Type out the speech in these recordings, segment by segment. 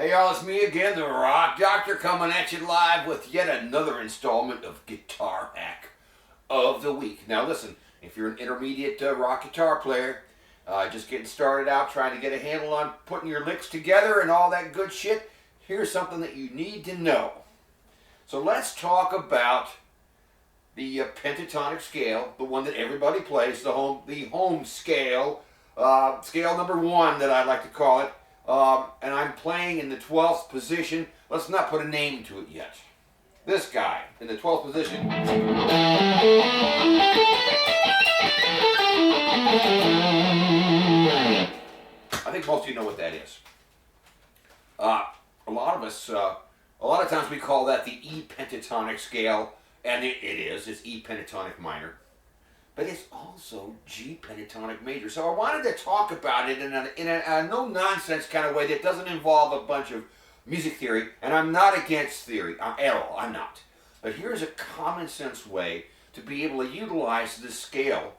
Hey y'all, it's me again, the Rock Doctor, coming at you live with yet another installment of Guitar Hack of the Week. Now listen, if you're an intermediate rock guitar player, just getting started out, trying to get a handle on putting your licks together and all that good shit, here's something that you need to know. So let's talk about the pentatonic scale, the one that everybody plays, the home scale, scale number 1 that I like to call it. And I'm playing in the 12th position. Let's not put a name to it yet. This guy in the 12th position. I think most of you know what that is. A lot of times we call that the E pentatonic scale, and it is. It's E pentatonic minor. But it's also G pentatonic major. So I wanted to talk about it in a no-nonsense kind of way that doesn't involve a bunch of music theory. And I'm not against theory at all. I'm not. But here's a common sense way to be able to utilize this scale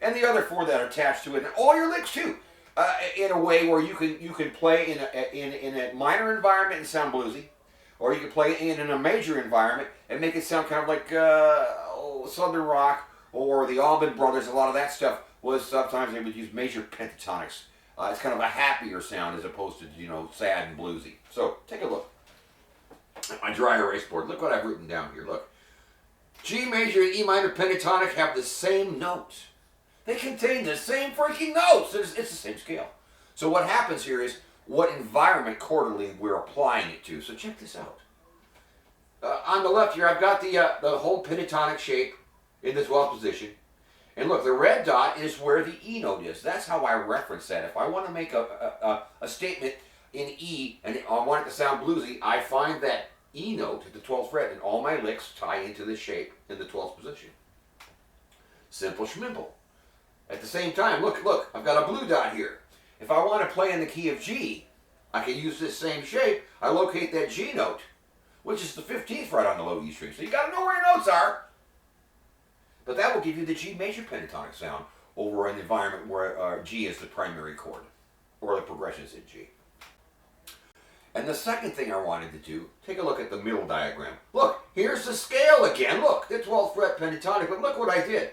and the other 4 that are attached to it, and all your licks too, in a way where you can play in a minor environment and sound bluesy, or you can play in a major environment and make it sound kind of like Southern rock. Or the Allman Brothers, a lot of that stuff was sometimes they would use major pentatonics. It's kind of a happier sound as opposed to, sad and bluesy. So take a look at my dry erase board. Look what I've written down here. Look. G major and E minor pentatonic have the same notes. They contain the same freaking notes. It's the same scale. So what happens here is what environment chordally we're applying it to. So check this out. On the left here, I've got the whole pentatonic shape in the 12th position. And look, the red dot is where the E note is. That's how I reference that. If I want to make a statement in E and I want it to sound bluesy, I find that E note at the 12th fret and all my licks tie into this shape in the 12th position. Simple schmimple. At the same time, look, I've got a blue dot here. If I want to play in the key of G, I can use this same shape. I locate that G note, which is the 15th fret on the low E string. So you got to know where your notes are. But that will give you the G major pentatonic sound over an environment where G is the primary chord, or the progression is in G. And the second thing I wanted to do, take a look at the middle diagram. Look, here's the scale again. Look, the 12th fret pentatonic, but look what I did.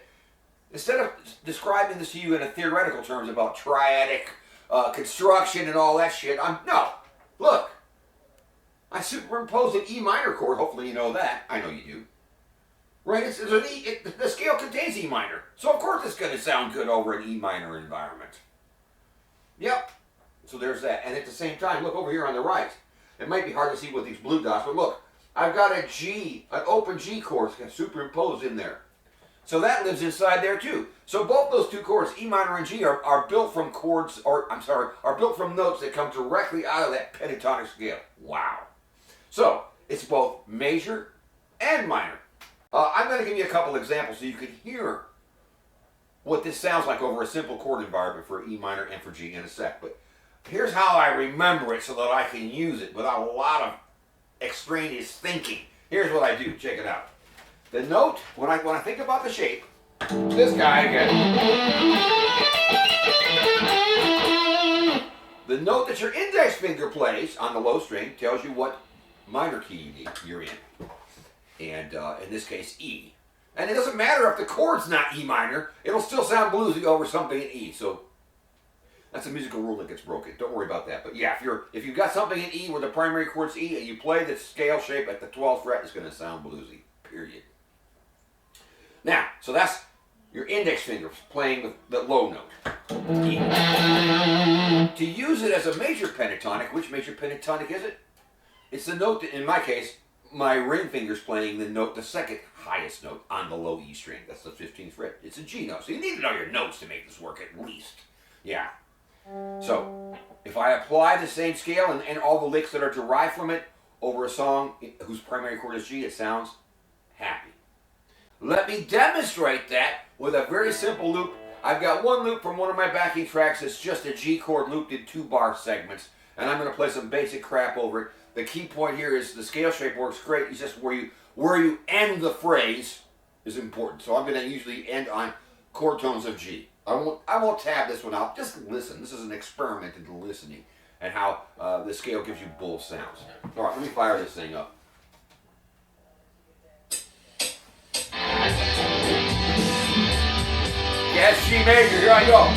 Instead of describing this to you in a theoretical terms about triadic construction and all that shit, look, I superimposed an E minor chord. Hopefully you know that. I know you do. Right, the scale contains E minor, so of course it's going to sound good over an E minor environment. Yep, so there's that. And at the same time, look over here on the right. It might be hard to see with these blue dots, but look, I've got an open G chord superimposed in there. So that lives inside there too. So both those 2 chords, E minor and G, are built from are built from notes that come directly out of that pentatonic scale. Wow. So it's both major and minor. I'm going to give you a couple examples so you can hear what this sounds like over a simple chord environment for E minor and for G in a sec. But here's how I remember it so that I can use it without a lot of extraneous thinking. Here's what I do. Check it out. The note, when I think about the shape, this guy again. The note that your index finger plays on the low string tells you what minor key you're in. And in this case, E. And it doesn't matter if the chord's not E minor, it'll still sound bluesy over something in E. So that's a musical rule that gets broken. Don't worry about that. But yeah, if you've got something in E where the primary chord's E and you play the scale shape at the 12th fret, it's going to sound bluesy, period. Now, so that's your index finger playing with the low note, E. To use it as a major pentatonic, which major pentatonic is it? It's the note that, in my case, my ring finger's playing the second highest note on the low E string. That's the 15th fret. It's a G note. So you need to know your notes to make this work at least. Yeah. So if I apply the same scale and all the licks that are derived from it over a song whose primary chord is G, it sounds happy. Let me demonstrate that with a very simple loop. I've got one loop from one of my backing tracks that's just a G chord looped in 2 bar segments. And I'm going to play some basic crap over it. The key point here is the scale shape works great. It's just where you end the phrase is important. So I'm going to usually end on chord tones of G. I won't tab this one out. Just listen. This is an experiment into listening. and how the scale gives you both sounds. All right, let me fire this thing up. Yes, G major, here I go.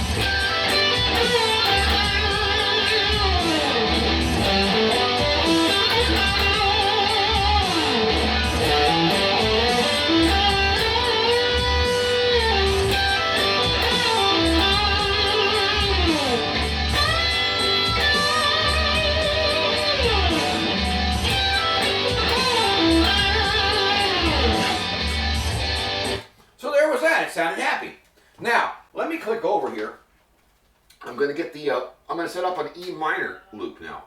So there was that. It sounded happy. Now, let me click over here. I'm going to get the, I'm going to set up an E minor loop now.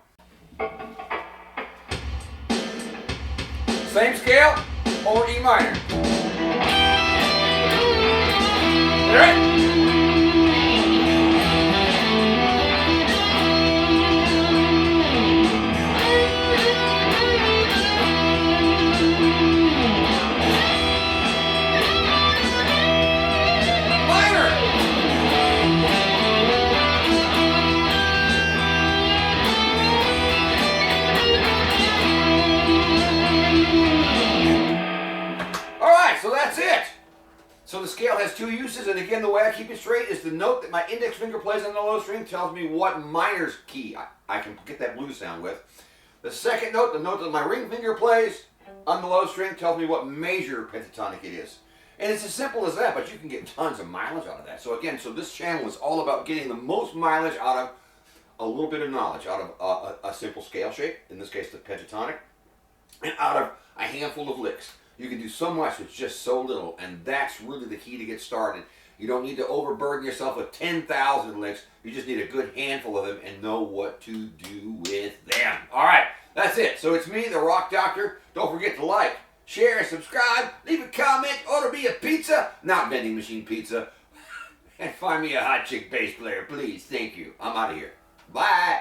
Same scale or E minor. All right. So that's it. So the scale has two uses, and again, the way I keep it straight is the note that my index finger plays on the low string tells me what minor key I can get that blues sound with. The second note, the note that my ring finger plays on the low string, tells me what major pentatonic it is. And it's as simple as that, but you can get tons of mileage out of that. So again, so this channel is all about getting the most mileage out of a little bit of knowledge, out of a simple scale shape, in this case the pentatonic, and out of a handful of licks. You can do so much with just so little, and that's really the key to get started. You don't need to overburden yourself with 10,000 licks. You just need a good handful of them and know what to do with them. All right, that's it. So it's me, the Rock Doctor. Don't forget to like, share, subscribe, leave a comment, order me a pizza, not vending machine pizza, and find me a hot chick bass player, please. Thank you. I'm out of here. Bye.